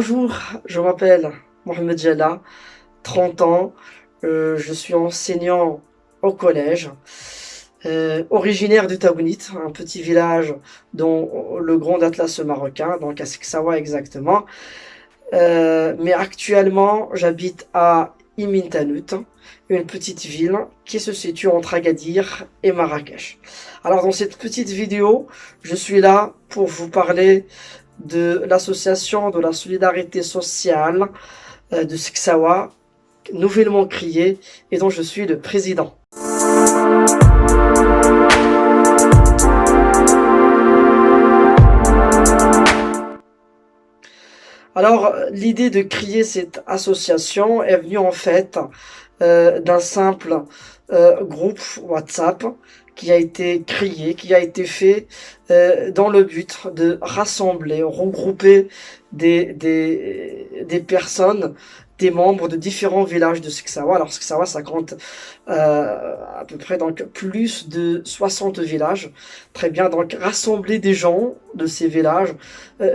Bonjour, je m'appelle Mohamed Jalla, 30 ans, je suis enseignant au collège, originaire de Tabounit, un petit village dans le Grand Atlas marocain, donc à Seksawa exactement. Mais actuellement, j'habite à Imintanout, une petite ville qui se situe entre Agadir et Marrakech. Alors dans cette petite vidéo, je suis là pour vous parler de l'association de la solidarité sociale de Seksawa, nouvellement créée et dont je suis le président. Alors, l'idée de créer cette association est venue en fait d'un simple groupe WhatsApp qui a été créé, qui a été fait dans le but de rassembler, regrouper des personnes, des membres de différents villages de Seksawa. Alors Seksawa, ça compte à peu près donc plus de 60 villages. Très bien, donc rassembler des gens de ces villages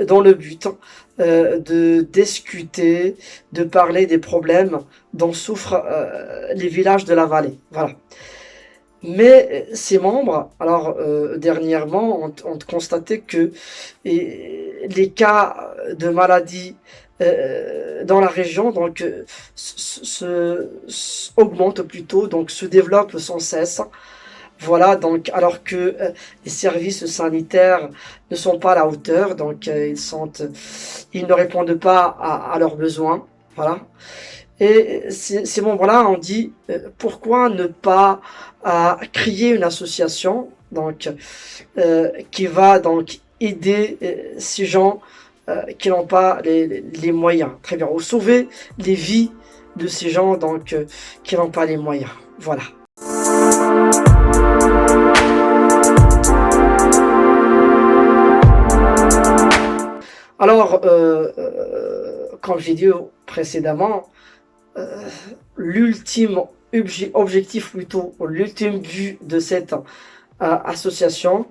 dans le but de discuter, de parler des problèmes dont souffrent les villages de la vallée. Voilà. Mais ces membres, alors dernièrement, ont constaté que les cas de maladies dans la région donc augmentent plutôt, donc se développent sans cesse. Voilà, donc alors que les services sanitaires ne sont pas à la hauteur, donc ils ne répondent pas à leurs besoins. Voilà. Et ces membres-là ont dit pourquoi ne pas créer une association donc qui va donc aider ces gens qui n'ont pas les moyens. Très bien, ou sauver les vies de ces gens donc qui n'ont pas les moyens. Voilà. Alors, comme j'ai dit précédemment, l'ultime objectif plutôt, l'ultime but de cette association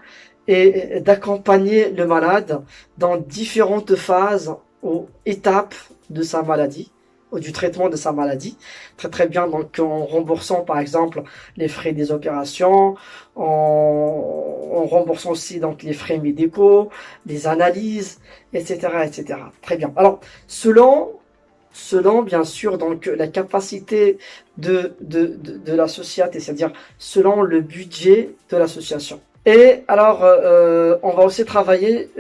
est d'accompagner le malade dans différentes phases ou étapes de sa maladie ou du traitement de sa maladie. Très très bien, donc en remboursant par exemple les frais des opérations, en remboursant aussi donc les frais médicaux, les analyses, etc., etc. Très bien. Alors, selon bien sûr donc la capacité de la société, c'est-à-dire selon le budget de l'association. Et alors on va aussi travailler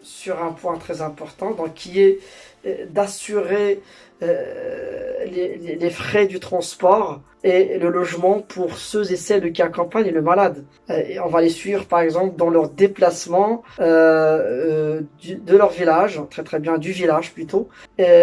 sur un point très important, donc qui est d'assurer les frais du transport et le logement pour ceux et celles qui accompagnent le malade. Et on va les suivre par exemple dans leur déplacement de leur village, très très bien, du village plutôt,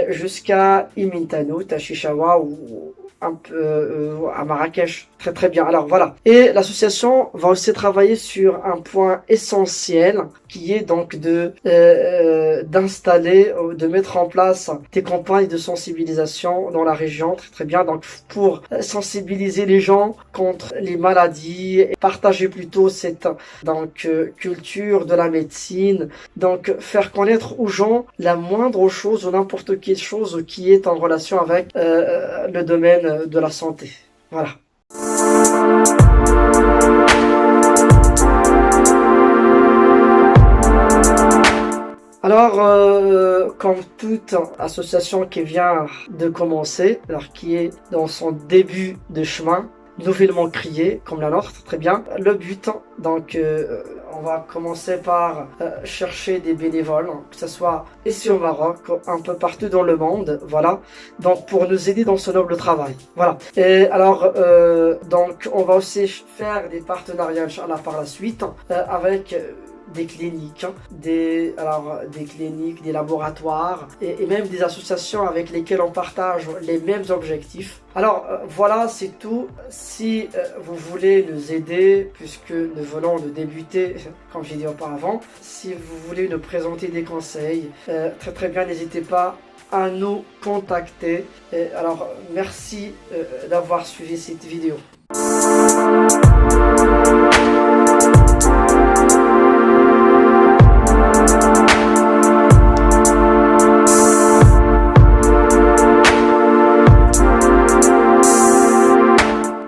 jusqu'à Imintanout, à Chichawa ou un peu à Marrakech. Très très bien. Alors voilà. Et l'association va aussi travailler sur un point essentiel qui est donc d'installer, de mettre en place des campagnes de sensibilisation dans la région. Très très bien. Donc pour sensibiliser les gens contre les maladies, et partager plutôt cette culture de la médecine. Donc faire connaître aux gens la moindre chose ou n'importe quelle chose qui est en relation avec le domaine de la santé. Voilà. Alors, comme toute association qui vient de commencer, alors qui est dans son début de chemin, nouvellement créée comme la nôtre, très bien. Le but, donc, on va commencer par chercher des bénévoles, que ce soit ici au Maroc, un peu partout dans le monde, voilà. Donc, pour nous aider dans ce noble travail, voilà. Et alors, donc, on va aussi faire des partenariats, Inch'Allah, par la suite, avec des cliniques, des cliniques, des laboratoires et même des associations avec lesquelles on partage les mêmes objectifs. Alors voilà, c'est tout. Si vous voulez nous aider, puisque nous venons de débuter, comme j'ai dit auparavant, si vous voulez nous présenter des conseils, très très bien, n'hésitez pas à nous contacter. Alors merci d'avoir suivi cette vidéo.